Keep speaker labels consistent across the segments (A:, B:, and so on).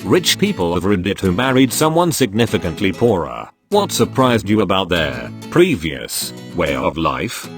A: Rich people of Reddit who married someone significantly poorer. What surprised you about their previous way of life?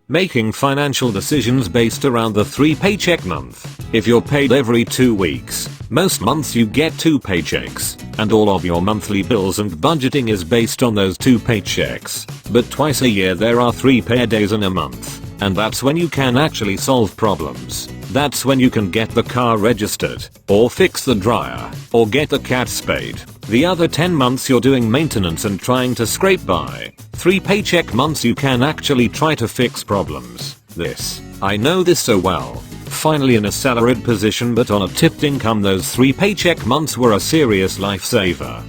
A: Making financial decisions based around the 3-paycheck month. If you're paid every 2 weeks, most months you get 2 paychecks, and all of your monthly bills and budgeting is based on those 2 paychecks. But twice a year there are 3 pay days in a month, and that's when you can actually solve problems. That's when you can get the car registered, or fix the dryer, or get the cat spayed. The other 10 months you're doing maintenance and trying to scrape by. 3 paycheck months you can actually try to fix problems. I know this so well. Finally in a salaried position but on a tipped income, those 3 paycheck months were a serious lifesaver.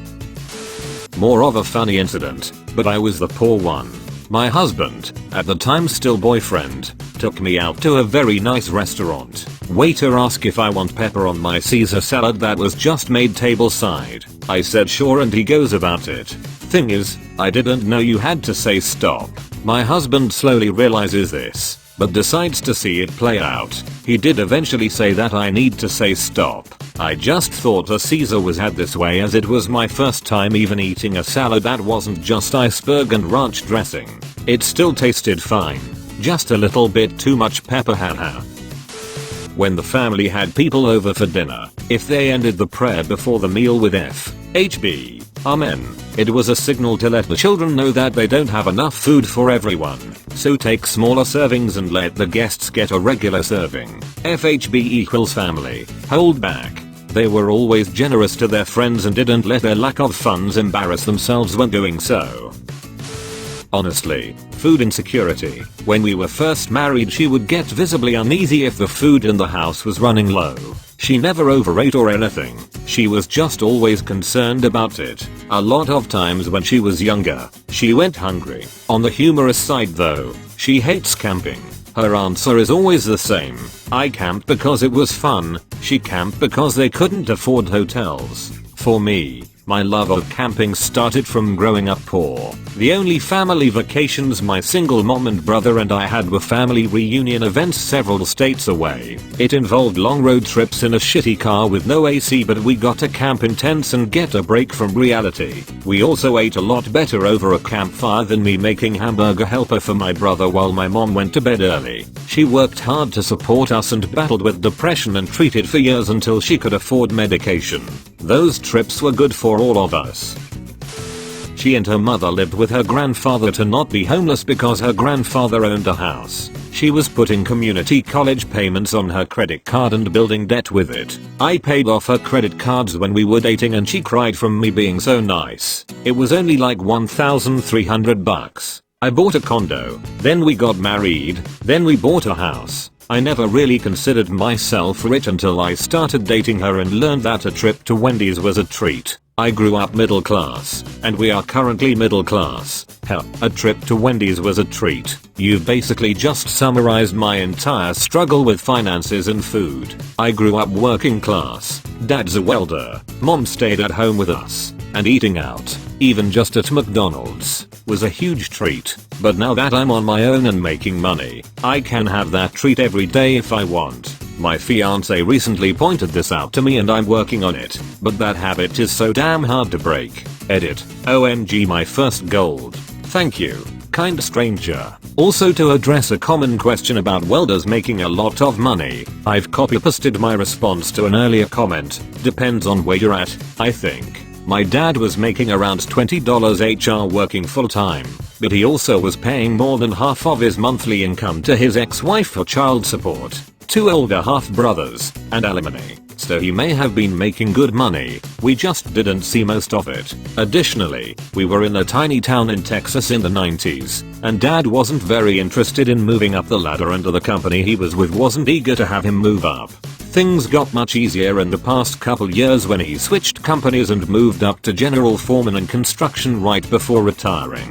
A: More of a funny incident, but I was the poor one. My husband, at the time still boyfriend, took me out to a very nice restaurant. Waiter asked if I want pepper on my Caesar salad that was just made tableside. I said sure and he goes about it. Thing is, I didn't know you had to say stop. My husband slowly realizes this, but decides to see it play out. He did eventually say that I need to say stop. I just thought a Caesar was had this way as it was my first time even eating a salad that wasn't just iceberg and ranch dressing. It still tasted fine. Just a little bit too much pepper, haha. When the family had people over for dinner, if they ended the prayer before the meal with FHB, Amen, it was a signal to let the children know that they don't have enough food for everyone. So take smaller servings and let the guests get a regular serving. FHB equals family. Hold back. They were always generous to their friends and didn't let their lack of funds embarrass themselves when doing so. Honestly, food insecurity. When we were first married she would get visibly uneasy if the food in the house was running low. She never overate or anything. She was just always concerned about it. A lot of times when she was younger, she went hungry. On the humorous side though, she hates camping. Her answer is always the same. I camped because it was fun. She camped because they couldn't afford hotels. For me, my love of camping started from growing up poor. The only family vacations my single mom and brother and I had were family reunion events several states away. It involved long road trips in a shitty car with no AC, but we got to camp in tents and get a break from reality. We also ate a lot better over a campfire than me making hamburger helper for my brother while my mom went to bed early. She worked hard to support us and battled with depression and treated for years until she could afford medication. Those trips were good for all of us. She and her mother lived with her grandfather to not be homeless because her grandfather owned a house. She was putting community college payments on her credit card and building debt with it. I paid off her credit cards when we were dating and she cried from me being so nice. It was only like $1,300. I bought a condo, then we got married, then we bought a house. I never really considered myself rich until I started dating her and learned that a trip to Wendy's was a treat. I grew up middle class, and we are currently middle class. Hell, a trip to Wendy's was a treat. You've basically just summarized my entire struggle with finances and food. I grew up working class. Dad's a welder. Mom stayed at home with us. And eating out, even just at McDonald's, was a huge treat. But now that I'm on my own and making money, I can have that treat every day if I want. My fiance recently pointed this out to me and I'm working on it, but that habit is so damn hard to break. Edit. OMG, my first gold. Thank you, kind stranger. Also, to address a common question about welders making a lot of money, I've copy-pasted my response to an earlier comment. Depends on where you're at, I think. My dad was making around $20 HR working full-time, but he also was paying more than half of his monthly income to his ex-wife for child support, 2 older half-brothers, and alimony. So he may have been making good money, we just didn't see most of it. Additionally, we were in a tiny town in Texas in the 90s, and dad wasn't very interested in moving up the ladder, and the company he was with wasn't eager to have him move up. Things got much easier in the past couple years when he switched companies and moved up to general foreman in construction right before retiring.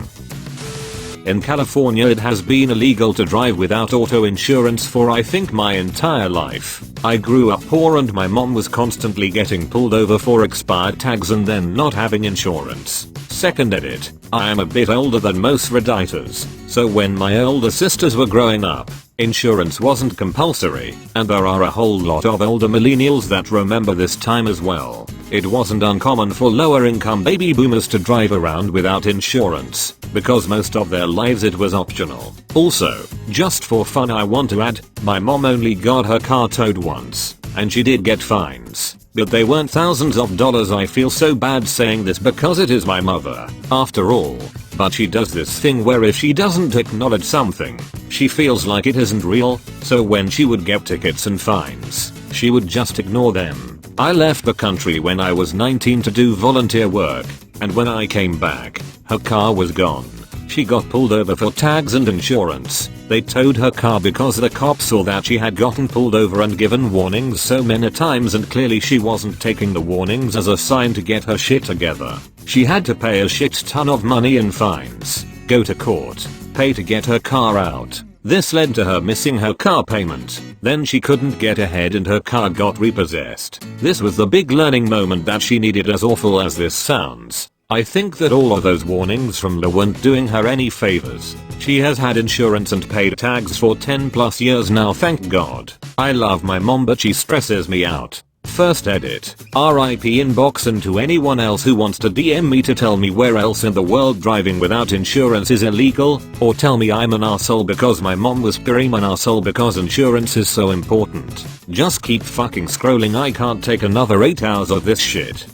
A: In California it has been illegal to drive without auto insurance for I think my entire life. I grew up poor and my mom was constantly getting pulled over for expired tags and then not having insurance. Second edit. I am a bit older than most Redditors, so when my older sisters were growing up, insurance wasn't compulsory, and there are a whole lot of older millennials that remember this time as well. It wasn't uncommon for lower income baby boomers to drive around without insurance, because most of their lives it was optional. Also, just for fun I want to add, my mom only got her car towed once, and she did get fines, but they weren't thousands of dollars. I feel so bad saying this because it is my mother, after all, but she does this thing where if she doesn't acknowledge something, she feels like it isn't real, so when she would get tickets and fines, she would just ignore them. I left the country when I was 19 to do volunteer work, and when I came back, her car was gone. She got pulled over for tags and insurance. They towed her car because the cops saw that she had gotten pulled over and given warnings so many times, and clearly she wasn't taking the warnings as a sign to get her shit together. She had to pay a shit ton of money in fines, go to court, pay to get her car out. This led to her missing her car payment. Then she couldn't get ahead and her car got repossessed. This was the big learning moment that she needed, as awful as this sounds. I think that all of those warnings from law weren't doing her any favors. She has had insurance and paid tags for 10 plus years now, thank God. I love my mom, but she stresses me out. First edit. RIP inbox, and to anyone else who wants to DM me to tell me where else in the world driving without insurance is illegal, or tell me I'm an arsehole because my mom was I'm an arsehole because insurance is so important. Just keep fucking scrolling, I can't take another 8 hours of this shit.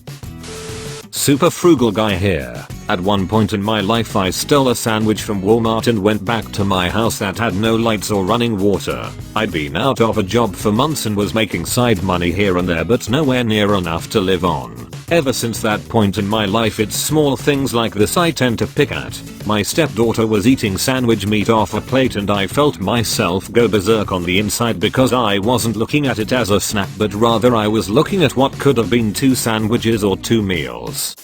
A: Super frugal guy here. At one point in my life I stole a sandwich from Walmart and went back to my house that had no lights or running water. I'd been out of a job for months and was making side money here and there, but nowhere near enough to live on. Ever since that point in my life, it's small things like this I tend to pick at. My stepdaughter was eating sandwich meat off a plate and I felt myself go berserk on the inside because I wasn't looking at it as a snack, but rather I was looking at what could have been 2 sandwiches or 2 meals.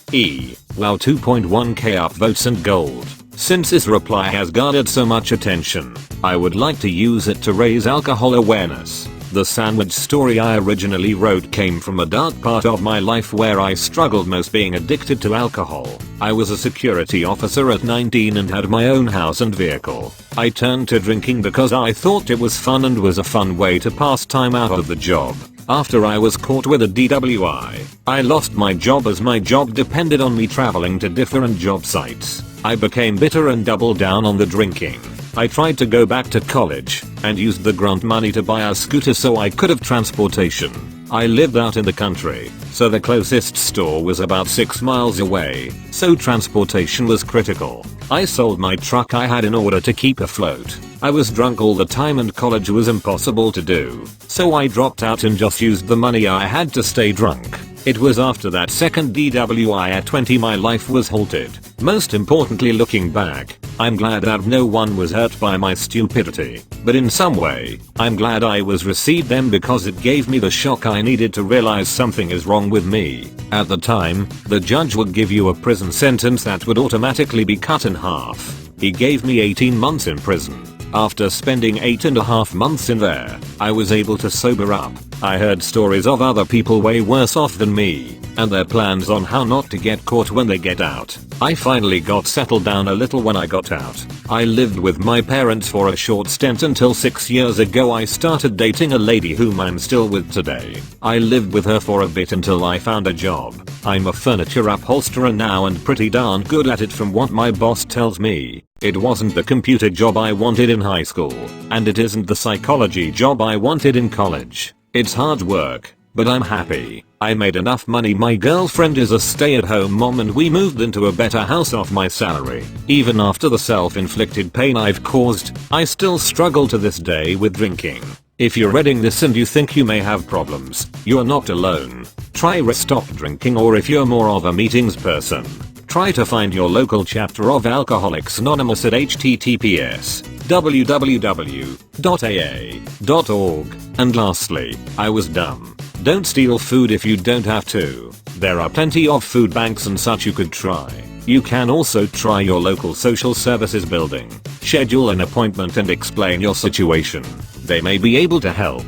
A: Wow, 2.1k upvotes and gold. Since this reply has garnered so much attention, I would like to use it to raise alcohol awareness. The sandwich story I originally wrote came from a dark part of my life where I struggled most, being addicted to alcohol. I was a security officer at 19 and had my own house and vehicle. I turned to drinking because I thought it was fun and was a fun way to pass time out of the job. After I was caught with a DWI, I lost my job as my job depended on me traveling to different job sites. I became bitter and doubled down on the drinking. I tried to go back to college and used the grant money to buy a scooter so I could have transportation. I lived out in the country, so the closest store was about 6 miles away, so transportation was critical. I sold my truck I had in order to keep afloat. I was drunk all the time and college was impossible to do, so I dropped out and just used the money I had to stay drunk. It was after that second DWI at 20 my life was halted. Most importantly, looking back, I'm glad that no one was hurt by my stupidity, but in some way, I'm glad I was received then because it gave me the shock I needed to realize something is wrong with me. At the time, the judge would give you a prison sentence that would automatically be cut in half. He gave me 18 months in prison. After spending 8.5 months in there, I was able to sober up. I heard stories of other people way worse off than me, and their plans on how not to get caught when they get out. I finally got settled down a little when I got out. I lived with my parents for a short stint until 6 years ago I started dating a lady whom I'm still with today. I lived with her for a bit until I found a job. I'm a furniture upholsterer now and pretty darn good at it from what my boss tells me. It wasn't the computer job I wanted in high school, and it isn't the psychology job I wanted in college. It's hard work, but I'm happy. I made enough money. My girlfriend is a stay-at-home mom and we moved into a better house off my salary. Even after the self-inflicted pain I've caused, I still struggle to this day with drinking. If you're reading this and you think you may have problems, you're not alone. Try stop drinking, or if you're more of a meetings person, try to find your local chapter of Alcoholics Anonymous at https://www.aa.org. And lastly, I was dumb. Don't steal food if you don't have to. There are plenty of food banks and such you could try. You can also try your local social services building. Schedule an appointment and explain your situation. They may be able to help.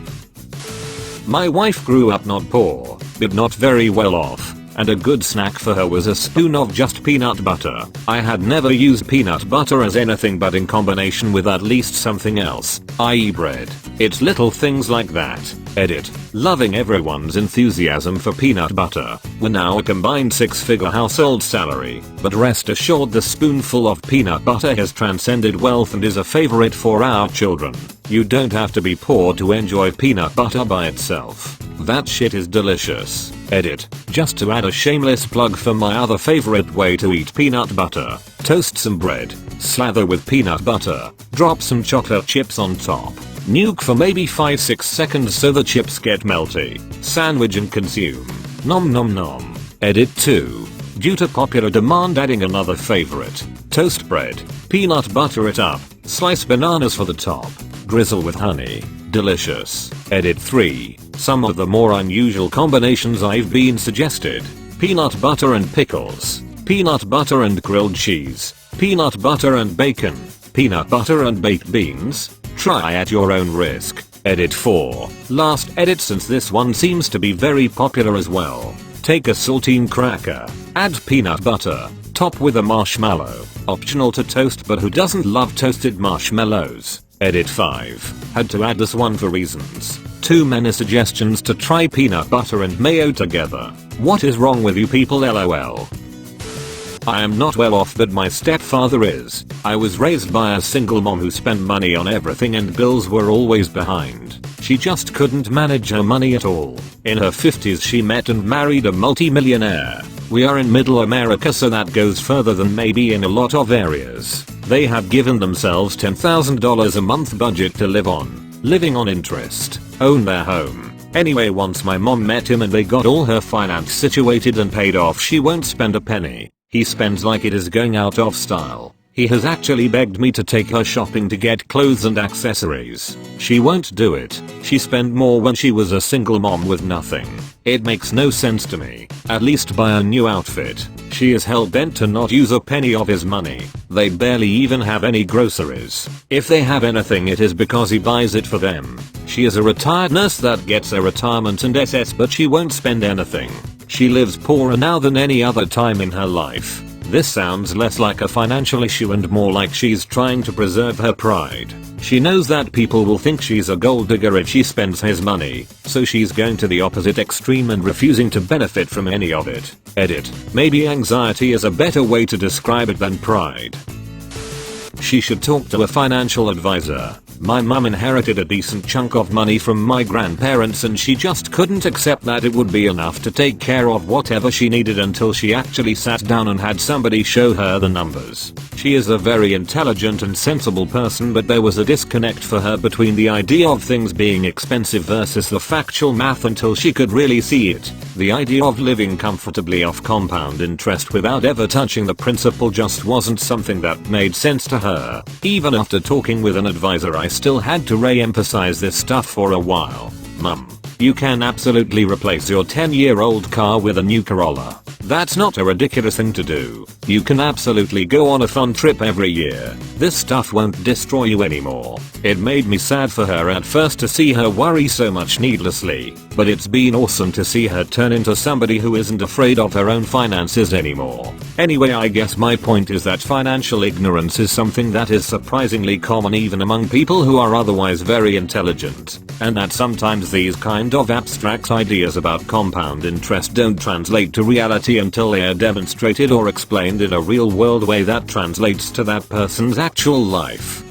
A: My wife grew up not poor, but not very well off, and a good snack for her was a spoon of just peanut butter. I had never used peanut butter as anything but in combination with at least something else, i.e. bread. It's little things like that. Edit. Loving everyone's enthusiasm for peanut butter. We're now a combined 6-figure household salary, but rest assured the spoonful of peanut butter has transcended wealth and is a favorite for our children. You don't have to be poor to enjoy peanut butter by itself. That shit is delicious. Edit. Just to add a shameless plug for my other favorite way to eat peanut butter. Toast some bread, slather with peanut butter, drop some chocolate chips on top. Nuke for maybe 5-6 seconds so the chips get melty. Sandwich and consume. Nom nom nom. Edit 2. Due to popular demand, adding another favorite. Toast bread, peanut butter it up, slice bananas for the top, drizzle with honey. Delicious. Edit 3. Some of the more unusual combinations I've been suggested. Peanut butter and pickles. Peanut butter and grilled cheese. Peanut butter and bacon. Peanut butter and baked beans. Try at your own risk. Edit 4. Last edit, since this one seems to be very popular as well. Take a saltine cracker. Add peanut butter. Top with a marshmallow. Optional to toast, but who doesn't love toasted marshmallows? Edit 5. Had to add this one for reasons. Too many suggestions to try peanut butter and mayo together. What is wrong with you people, lol. I am not well off, but my stepfather is. I was raised by a single mom who spent money on everything and bills were always behind. She just couldn't manage her money at all. In her 50s she met and married a multi-millionaire. We are in middle America, so that goes further than maybe in a lot of areas. They have given themselves $10,000 a month budget to live on. Living on interest. Own their home. Anyway, once my mom met him and they got all her finance situated and paid off, she won't spend a penny. He spends like it is going out of style. He has actually begged me to take her shopping to get clothes and accessories. She won't do it. She spent more when she was a single mom with nothing. It makes no sense to me. At least buy a new outfit. She is hell-bent to not use a penny of his money. They barely even have any groceries. If they have anything, it is because he buys it for them. She is a retired nurse that gets a retirement and SS, but she won't spend anything. She lives poorer now than any other time in her life. This sounds less like a financial issue and more like she's trying to preserve her pride. She knows that people will think she's a gold digger if she spends his money, so she's going to the opposite extreme and refusing to benefit from any of it. Edit. Maybe anxiety is a better way to describe it than pride. She should talk to a financial advisor. My mum inherited a decent chunk of money from my grandparents and she just couldn't accept that it would be enough to take care of whatever she needed until she actually sat down and had somebody show her the numbers. She is a very intelligent and sensible person, but there was a disconnect for her between the idea of things being expensive versus the factual math until she could really see it. The idea of living comfortably off compound interest without ever touching the principal just wasn't something that made sense to her. Even after talking with an advisor, I still had to re-emphasize this stuff for a while. Mum, you can absolutely replace your 10-year-old car with a new Corolla. That's not a ridiculous thing to do. You can absolutely go on a fun trip every year. This stuff won't destroy you anymore. It made me sad for her at first to see her worry so much needlessly, but it's been awesome to see her turn into somebody who isn't afraid of her own finances anymore. Anyway, I guess my point is that financial ignorance is something that is surprisingly common even among people who are otherwise very intelligent, and that sometimes these kind of abstract ideas about compound interest don't translate to reality until they are demonstrated or explained in a real world way that translates to that person's actual life.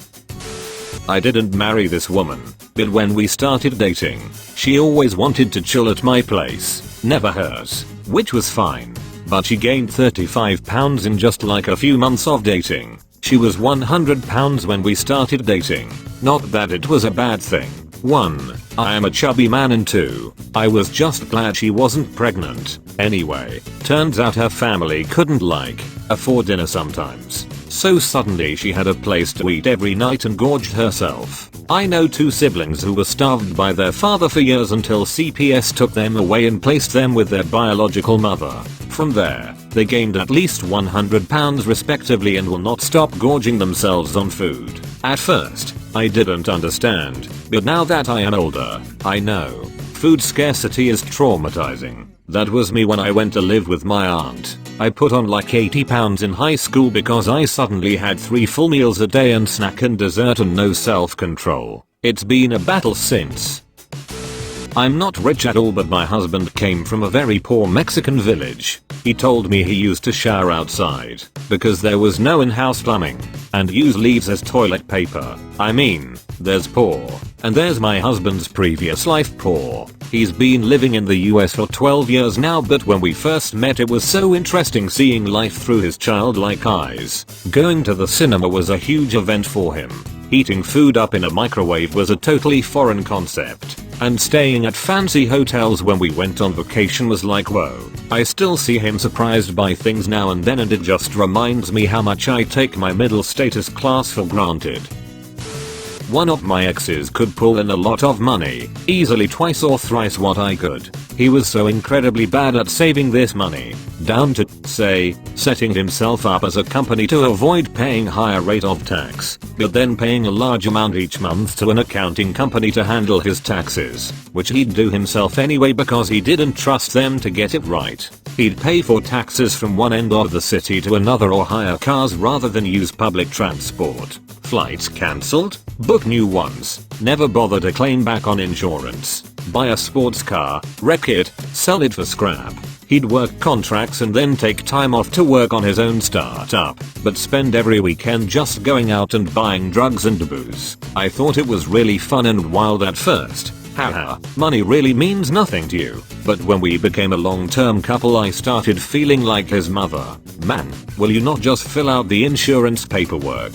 A: I didn't marry this woman, but when we started dating, she always wanted to chill at my place, never hers, which was fine. But she gained 35 pounds in just like a few months of dating. She was 100 pounds when we started dating. Not that it was a bad thing. 1. I am a chubby man, and 2. I was just glad she wasn't pregnant. Anyway, turns out her family couldn't afford dinner sometimes. So suddenly she had a place to eat every night and gorged herself. I know 2 siblings who were starved by their father for years until CPS took them away and placed them with their biological mother. From there, they gained at least 100 pounds respectively and will not stop gorging themselves on food. At first, I didn't understand, but now that I am older, I know. Food scarcity is traumatizing. That was me when I went to live with my aunt. I put on like 80 pounds in high school because I suddenly had 3 full meals a day and snack and dessert and no self-control. It's been a battle since. I'm not rich at all, but my husband came from a very poor Mexican village. He told me he used to shower outside because there was no in-house plumbing and use leaves as toilet paper. I mean, there's poor and there's my husband's previous life poor. He's been living in the US for 12 years now, but when we first met it was so interesting seeing life through his childlike eyes. Going to the cinema was a huge event for him. Heating food up in a microwave was a totally foreign concept. And staying at fancy hotels when we went on vacation was like whoa. I still see him surprised by things now and then, and it just reminds me how much I take my middle status class for granted. One of my exes could pull in a lot of money, easily twice or thrice what I could. He was so incredibly bad at saving this money, down to, say, setting himself up as a company to avoid paying higher rate of tax, but then paying a large amount each month to an accounting company to handle his taxes, which he'd do himself anyway because he didn't trust them to get it right. He'd pay for taxes from one end of the city to another or hire cars rather than use public transport. Flights cancelled, book new ones, never bother to claim back on insurance, buy a sports car, wreck it, sell it for scrap. He'd work contracts and then take time off to work on his own startup, but spend every weekend just going out and buying drugs and booze. I thought it was really fun and wild at first. Haha, money really means nothing to you. But when we became a long-term couple I started feeling like his mother. Man, will you not just fill out the insurance paperwork?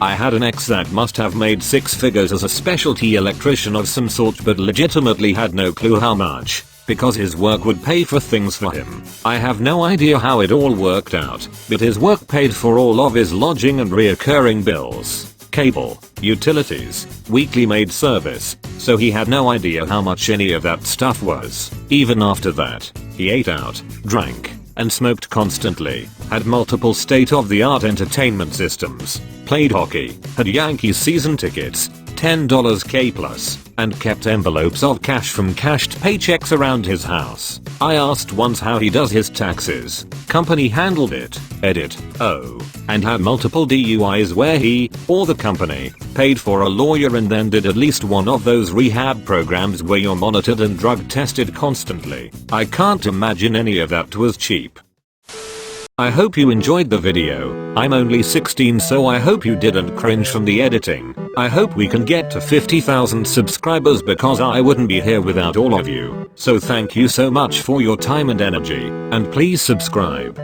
A: I had an ex that must have made 6 figures as a specialty electrician of some sort, but legitimately had no clue how much, because his work would pay for things for him. I have no idea how it all worked out, but his work paid for all of his lodging and reoccurring bills, cable, utilities, weekly maid service, so he had no idea how much any of that stuff was. Even after that, he ate out, drank, and smoked constantly, had multiple state-of-the-art entertainment systems, played hockey, had Yankees season tickets, $10 K plus, and kept envelopes of cash from cashed paychecks around his house. I asked once how he does his taxes. Company handled it. Edit. Oh. And had multiple DUIs where he, or the company, paid for a lawyer and then did at least one of those rehab programs where you're monitored and drug tested constantly. I can't imagine any of that was cheap. I hope you enjoyed the video. I'm only 16, so I hope you didn't cringe from the editing. I hope we can get to 50,000 subscribers because I wouldn't be here without all of you. So thank you so much for your time and energy, and please subscribe.